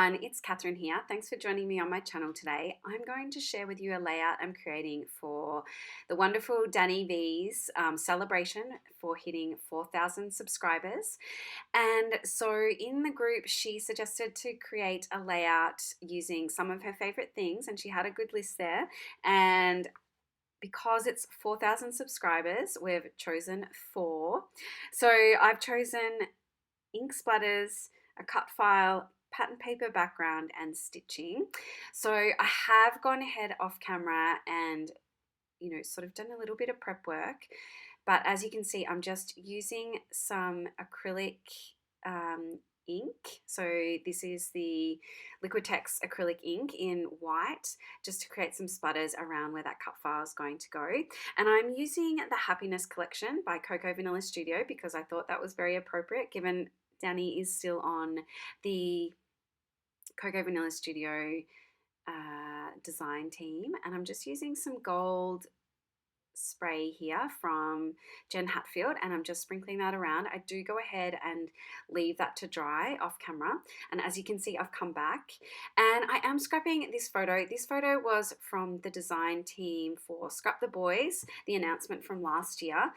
everyone, it's Catherine here. Thanks for joining me on my channel today. I'm going to share with you a layout I'm creating for the wonderful Danni Vee's celebration for hitting 4,000 subscribers. And so in the group, she suggested to create a layout using some of her favorite things, and she had a good list there. And because it's 4,000 subscribers, we've chosen 4. So I've chosen ink splatters, a cut file, pattern paper background, and stitching. So I have gone ahead off camera and sort of done a little bit of prep work, but as you can see, I'm just using some acrylic ink. So this is the Liquitex acrylic ink in white, just to create some splatters around where that cut file is going to go. And I'm using the Happiness collection by Cocoa Vanilla Studio because I thought that was very appropriate given Danni is still on the Cocoa Vanilla Studio design team. And I'm just using some gold spray here from Jen Hatfield, and I'm just sprinkling that around. I do go ahead and leave that to dry off camera, and as you can see, I've come back and I am scrapping this photo. This photo was from the design team for Scrap the Boys, the announcement from last year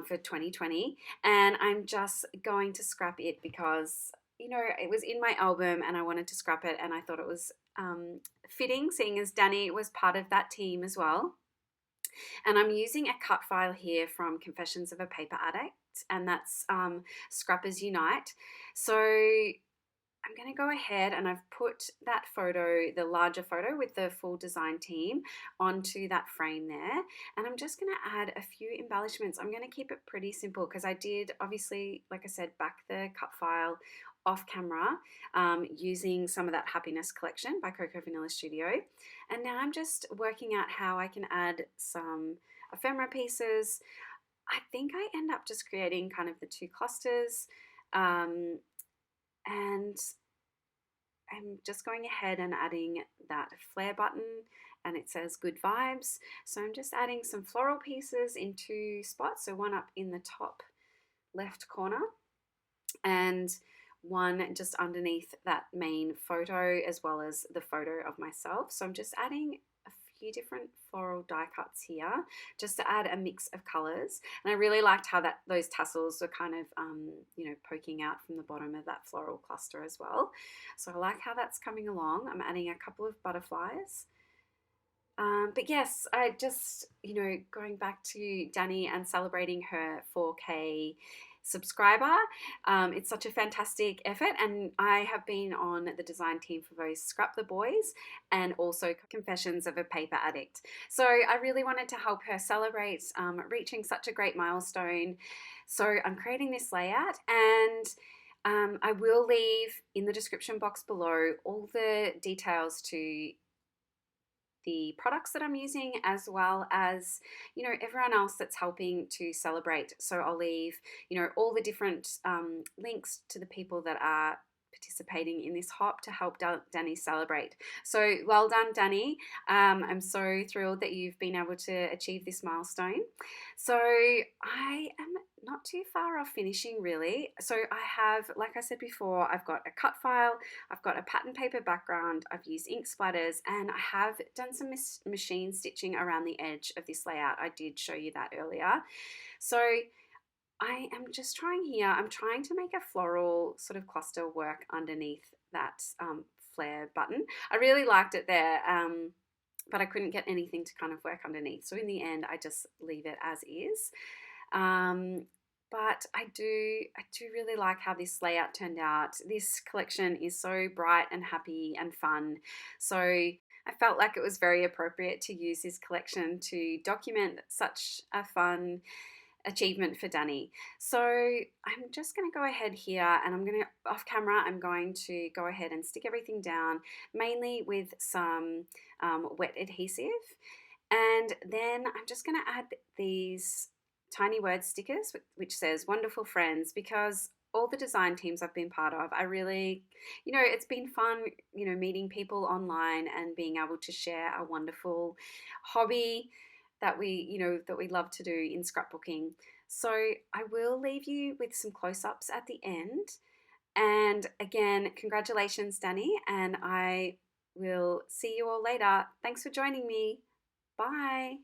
for 2020, and I'm just going to scrap it because it was in my album and I wanted to scrap it, and I thought it was fitting, seeing as Danni was part of that team as well. And I'm using a cut file here from Confessions of a Paper Addict, and that's Scrappers Unite. So I'm going to go ahead and I've put that photo, the larger photo with the full design team, onto that frame there. And I'm just going to add a few embellishments. I'm going to keep it pretty simple because I did, obviously, like I said, back the cut file off camera using some of that Happiness collection by Cocoa Vanilla Studio. And now I'm just working out how I can add some ephemera pieces. I think I end up just creating kind of the 2 clusters. And I'm just going ahead and adding that flare button, and it says good vibes. So I'm just adding some floral pieces in 2 spots. So one up in the top left corner and one just underneath that main photo, as well as the photo of myself. So I'm just adding a few different floral die cuts here just to add a mix of colors. And I really liked how those tassels were kind of poking out from the bottom of that floral cluster as well. So I like how that's coming along. I'm adding a couple of butterflies. But yes, I just, going back to Danni and celebrating her 4K subscriber. It's such a fantastic effort, and I have been on the design team for both Scrap the Boys and also Confessions of a Paper Addict. So I really wanted to help her celebrate reaching such a great milestone. So I'm creating this layout, and I will leave in the description box below all the details to the products that I'm using, as well as everyone else that's helping to celebrate. So I'll leave all the different links to the people that are participating in this hop to help Danni celebrate. So well done, Danni. I'm so thrilled that you've been able to achieve this milestone. So I am not too far off finishing, really. So I have, like I said before, I've got a cut file, I've got a pattern paper background, I've used ink splatters, and I have done some machine stitching around the edge of this layout. I did show you that earlier. So I am just trying here, I'm trying to make a floral sort of cluster work underneath that flare button. I really liked it there, but I couldn't get anything to kind of work underneath. So in the end, I just leave it as is. But I do really like how this layout turned out. This collection is so bright and happy and fun. So I felt like it was very appropriate to use this collection to document such a fun achievement for Danni. So I'm just going to go ahead here, and I'm going to, off camera, I'm going to go ahead and stick everything down, mainly with some wet adhesive. And then I'm just going to add these tiny word stickers which says wonderful friends, because all the design teams I've been part of, I really, it's been fun, meeting people online and being able to share a wonderful hobby that we love to do in scrapbooking. So I will leave you with some close-ups at the end. And again, congratulations, Danni, and I will see you all later. Thanks for joining me. Bye.